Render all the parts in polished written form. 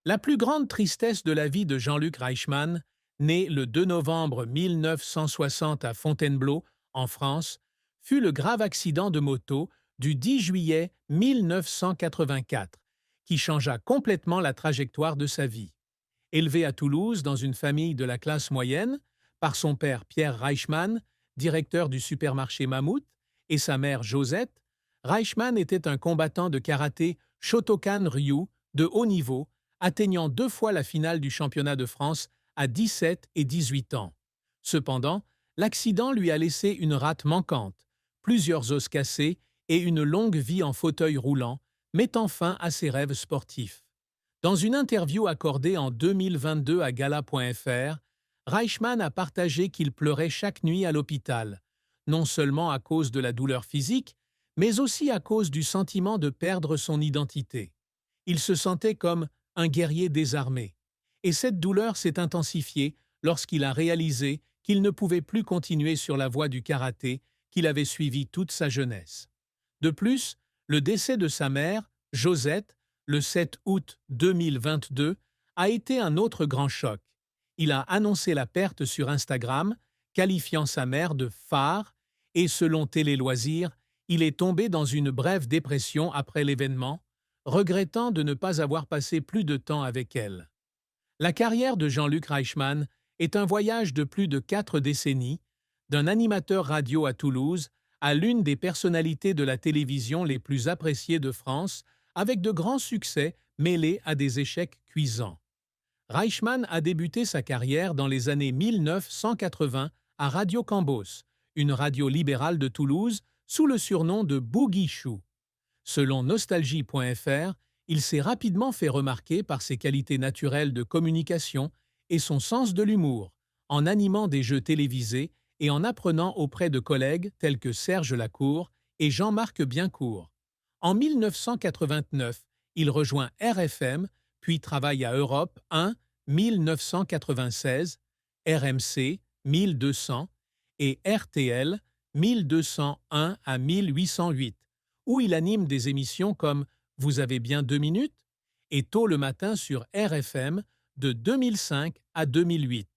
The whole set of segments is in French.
La plus grande tristesse de la vie de Jean-Luc Reichmann, né le 2 novembre 1960 à Fontainebleau, en France, fut le grave accident de moto du 10 juillet 1984, qui changea complètement la trajectoire de sa vie. Élevé à Toulouse dans une famille de la classe moyenne, par son père Pierre Reichmann, directeur du supermarché Mammouth, et sa mère Josette, Reichmann était un combattant de karaté Shotokan-ryu de haut niveau, atteignant 2 fois la finale du championnat de France à 17 et 18 ans. Cependant, l'accident lui a laissé une rate manquante, plusieurs os cassés et une longue vie en fauteuil roulant, mettant fin à ses rêves sportifs. Dans une interview accordée en 2022 à Gala.fr, Reichmann a partagé qu'il pleurait chaque nuit à l'hôpital, non seulement à cause de la douleur physique, mais aussi à cause du sentiment de perdre son identité. Il se sentait comme un guerrier désarmé. Et cette douleur s'est intensifiée lorsqu'il a réalisé qu'il ne pouvait plus continuer sur la voie du karaté qu'il avait suivi toute sa jeunesse. De plus, le décès de sa mère, Josette, le 7 août 2022, a été un autre grand choc. Il a annoncé la perte sur Instagram, qualifiant sa mère de phare, et selon Télé Loisirs, il est tombé dans une brève dépression après l'événement, regrettant de ne pas avoir passé plus de temps avec elle. La carrière de Jean-Luc Reichmann est un voyage de plus de 4 décennies, d'un animateur radio à Toulouse à l'une des personnalités de la télévision les plus appréciées de France, avec de grands succès mêlés à des échecs cuisants. Reichmann a débuté sa carrière dans les années 1980 à Radio Cambos, une radio libérale de Toulouse, sous le surnom de Boogie Chou. Selon Nostalgie.fr, il s'est rapidement fait remarquer par ses qualités naturelles de communication et son sens de l'humour, en animant des jeux télévisés et en apprenant auprès de collègues tels que Serge Lacour et Jean-Marc Biencourt. En 1989, il rejoint RFM, puis travaille à Europe 1 1996, RMC 1200 et RTL 1201 à 1808, où il anime des émissions comme Vous avez bien 2 minutes et Tôt le matin sur RFM de 2005 à 2008.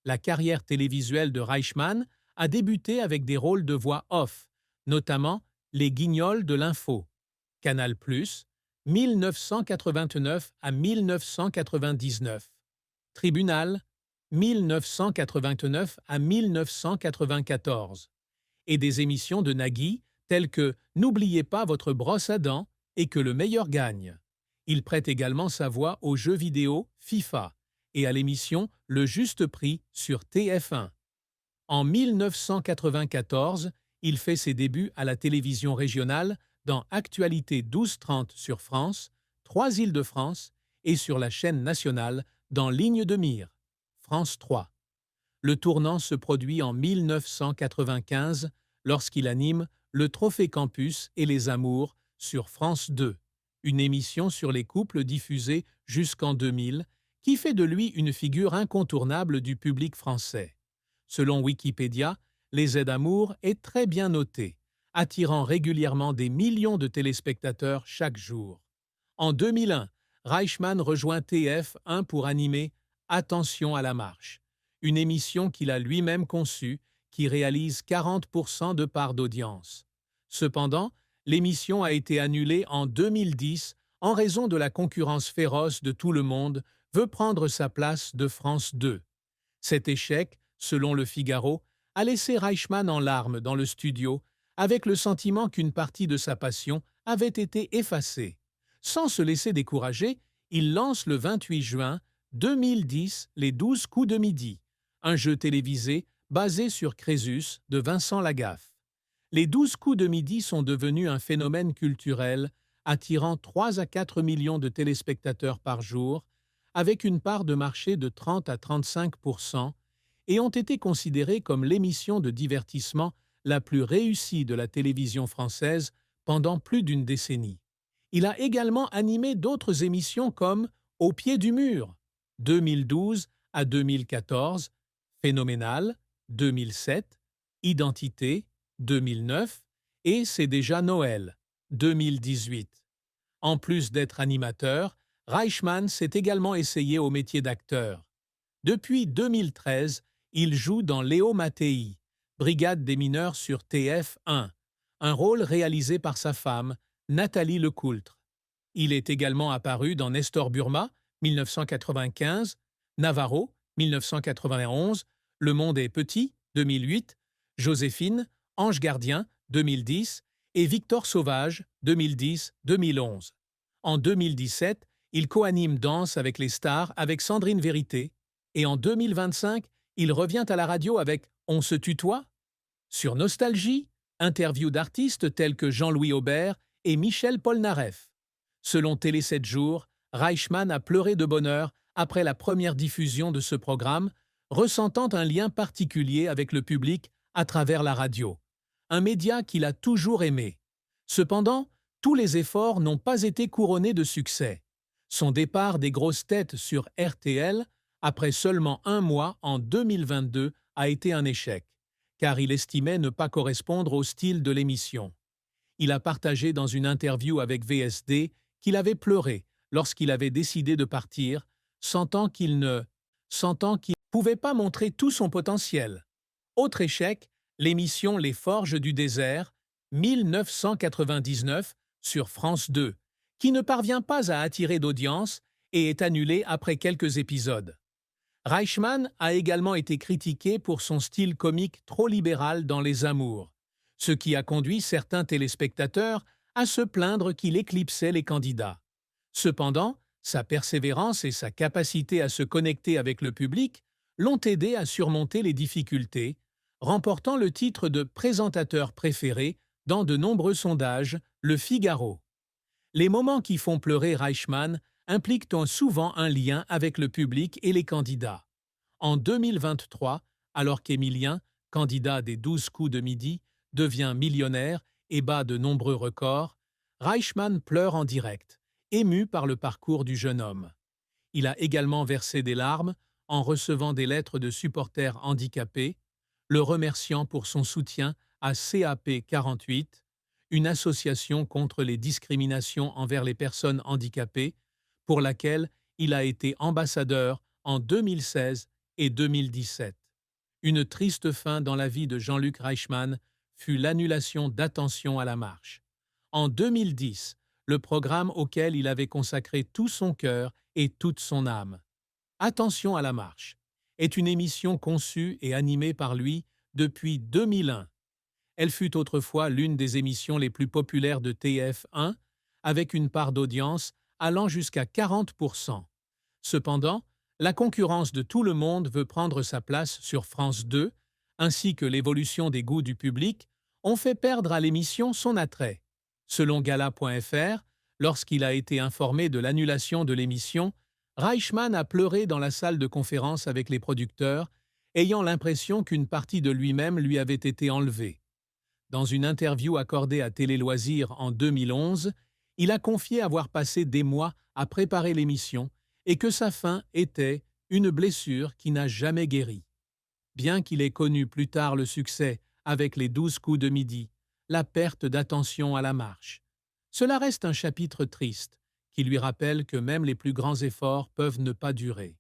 La carrière télévisuelle de Reichmann a débuté avec des rôles de voix off, notamment Les Guignols de l'Info, Canal+, 1989 à 1999, Tribunal, 1989 à 1994, et des émissions de Nagui telles que N'oubliez pas votre brosse à dents et Que le meilleur gagne. Il prête également sa voix aux jeux vidéo FIFA et à l'émission Le Juste Prix sur TF1. En 1994, il fait ses débuts à la télévision régionale dans Actualité 12h30 sur France, 3 Îles-de-France et sur la chaîne nationale dans Ligne de mire, France 3. Le tournant se produit en 1995 lorsqu'il anime Le Trophée Campus et les Amours sur France 2, une émission sur les couples diffusée jusqu'en 2000 qui fait de lui une figure incontournable du public français. Selon Wikipédia, Les Aides-Amours est très bien noté, attirant régulièrement des millions de téléspectateurs chaque jour. En 2001, Reichmann rejoint TF1 pour animer Attention à la marche, une émission qu'il a lui-même conçue qui réalise 40% de part d'audience. Cependant, l'émission a été annulée en 2010 en raison de la concurrence féroce de Tout le monde veut prendre sa place de France 2. Cet échec, selon Le Figaro, a laissé Reichmann en larmes dans le studio avec le sentiment qu'une partie de sa passion avait été effacée. Sans se laisser décourager, il lance le 28 juin 2010 les 12 coups de midi, un jeu télévisé basé sur Crésus de Vincent Lagaffe. Les 12 coups de midi sont devenus un phénomène culturel attirant 3 à 4 millions de téléspectateurs par jour, avec une part de marché de 30 à 35%, et ont été considérés comme l'émission de divertissement la plus réussie de la télévision française pendant plus d'une décennie. Il a également animé d'autres émissions comme Au pied du mur, 2012 à 2014, Phénoménal, 2007, Identité, 2009 et C'est déjà Noël, 2018. En plus d'être animateur, Reichmann s'est également essayé au métier d'acteur. Depuis 2013, il joue dans Léo Mattei, Brigade des mineurs sur TF1, un rôle réalisé par sa femme, Nathalie Lecoultre. Il est également apparu dans Nestor Burma, 1995, Navarro, 1991, Le Monde est petit, 2008, Joséphine, Ange gardien, 2010, et Victor Sauvage, 2010-2011. En 2017, il coanime Danse avec les stars avec Sandrine Vérité, et en 2025, il revient à la radio avec On se tutoie. Sur Nostalgie, interview d'artistes tels que Jean-Louis Aubert et Michel Polnareff. Selon Télé 7 jours, Reichmann a pleuré de bonheur après la première diffusion de ce programme, ressentant un lien particulier avec le public à travers la radio, un média qu'il a toujours aimé. Cependant, tous les efforts n'ont pas été couronnés de succès. Son départ des grosses têtes sur RTL, après seulement un mois en 2022, a été un échec, car il estimait ne pas correspondre au style de l'émission. Il a partagé dans une interview avec VSD qu'il avait pleuré lorsqu'il avait décidé de partir, sentant qu'il ne pouvait pas montrer tout son potentiel. Autre échec, l'émission Les Forges du désert, 1999, sur France 2, qui ne parvient pas à attirer d'audience et est annulée après quelques épisodes. Reichmann a également été critiqué pour son style comique trop libéral dans Les Amours, ce qui a conduit certains téléspectateurs à se plaindre qu'il éclipsait les candidats. Cependant, sa persévérance et sa capacité à se connecter avec le public l'ont aidé à surmonter les difficultés, remportant le titre de présentateur préféré dans de nombreux sondages, Le Figaro. Les moments qui font pleurer Reichmann impliquent souvent un lien avec le public et les candidats. En 2023, alors qu'Emilien, candidat des 12 coups de midi, devient millionnaire et bat de nombreux records, Reichmann pleure en direct, ému par le parcours du jeune homme. Il a également versé des larmes en recevant des lettres de supporters handicapés, le remerciant pour son soutien à CAP 48, une association contre les discriminations envers les personnes handicapées, pour laquelle il a été ambassadeur en 2016 et 2017. Une triste fin dans la vie de Jean-Luc Reichmann fut l'annulation d'Attention à la marche. En 2010, le programme auquel il avait consacré tout son cœur et toute son âme. Attention à la marche est une émission conçue et animée par lui depuis 2001. Elle fut autrefois l'une des émissions les plus populaires de TF1, avec une part d'audience allant jusqu'à 40%. Cependant, la concurrence de Tout le monde veut prendre sa place sur France 2, ainsi que l'évolution des goûts du public, ont fait perdre à l'émission son attrait. Selon Gala.fr, lorsqu'il a été informé de l'annulation de l'émission, Reichmann a pleuré dans la salle de conférence avec les producteurs, ayant l'impression qu'une partie de lui-même lui avait été enlevée. Dans une interview accordée à Télé Loisirs en 2011, il a confié avoir passé des mois à préparer l'émission et que sa fin était une blessure qui n'a jamais guéri. Bien qu'il ait connu plus tard le succès avec les 12 coups de midi, la perte d'Attention à la marche. Cela reste un chapitre triste qui lui rappelle que même les plus grands efforts peuvent ne pas durer.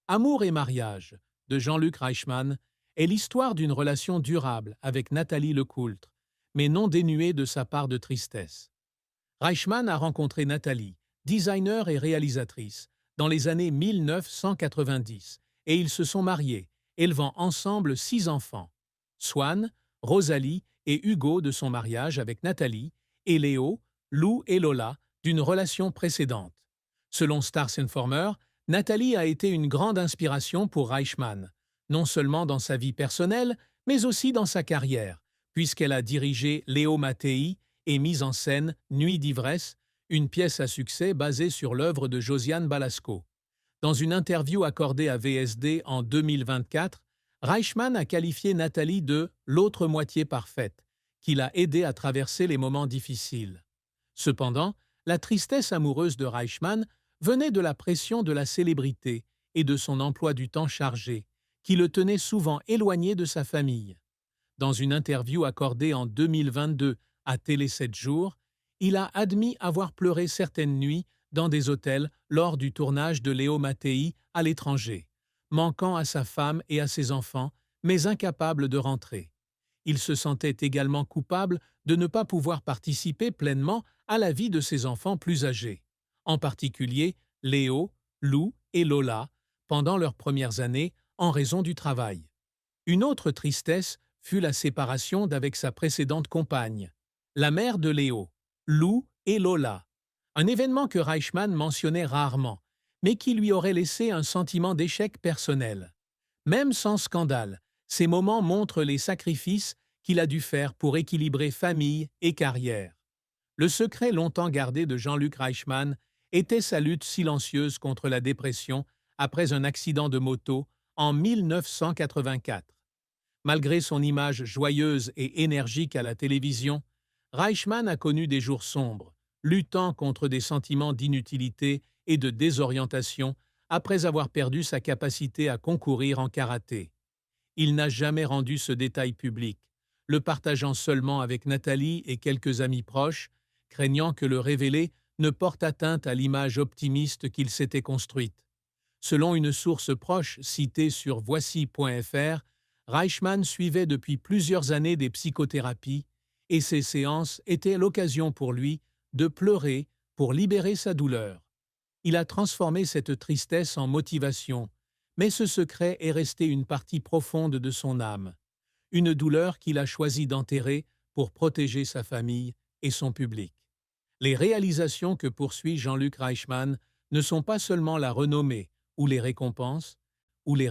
Amour et mariage de Jean-Luc Reichmann est l'histoire d'une relation durable avec Nathalie Lecoultre, mais non dénuée de sa part de tristesse. Reichmann a rencontré Nathalie, designer et réalisatrice, dans les années 1990, et ils se sont mariés, élevant ensemble 6 enfants. Swan, Rosalie et Hugo de son mariage avec Nathalie, et Léo, Lou et Lola d'une relation précédente. Selon Stars Informer, Nathalie a été une grande inspiration pour Reichmann, non seulement dans sa vie personnelle, mais aussi dans sa carrière, puisqu'elle a dirigé Léo Mattei et mis en scène Nuit d'ivresse, une pièce à succès basée sur l'œuvre de Josiane Balasco. Dans une interview accordée à VSD en 2024, Reichmann a qualifié Nathalie de « l'autre moitié parfaite », qui l'a aidé à traverser les moments difficiles. Cependant, la tristesse amoureuse de Reichmann venait de la pression de la célébrité et de son emploi du temps chargé, qui le tenait souvent éloigné de sa famille. Dans une interview accordée en 2022 à Télé 7 jours, il a admis avoir pleuré certaines nuits dans des hôtels lors du tournage de Léo Mattei à l'étranger, manquant à sa femme et à ses enfants, mais incapable de rentrer. Il se sentait également coupable de ne pas pouvoir participer pleinement à la vie de ses enfants plus âgés, en particulier Léo, Lou et Lola, pendant leurs premières années en raison du travail. Une autre tristesse fut la séparation d'avec sa précédente compagne, la mère de Léo, Lou et Lola, un événement que Reichmann mentionnait rarement, mais qui lui aurait laissé un sentiment d'échec personnel. Même sans scandale, ces moments montrent les sacrifices qu'il a dû faire pour équilibrer famille et carrière. Le secret longtemps gardé de Jean-Luc Reichmann était sa lutte silencieuse contre la dépression après un accident de moto en 1984. Malgré son image joyeuse et énergique à la télévision, Reichmann a connu des jours sombres, luttant contre des sentiments d'inutilité et de désorientation après avoir perdu sa capacité à concourir en karaté. Il n'a jamais rendu ce détail public, le partageant seulement avec Nathalie et quelques amis proches, craignant que le révéler ne porte atteinte à l'image optimiste qu'il s'était construite. Selon une source proche citée sur voici.fr, Reichmann suivait depuis plusieurs années des psychothérapies et ces séances étaient l'occasion pour lui de pleurer pour libérer sa douleur. Il a transformé cette tristesse en motivation, mais ce secret est resté une partie profonde de son âme, une douleur qu'il a choisi d'enterrer pour protéger sa famille et son public. Les réalisations que poursuit Jean-Luc Reichmann ne sont pas seulement la renommée ou les récompenses, ou les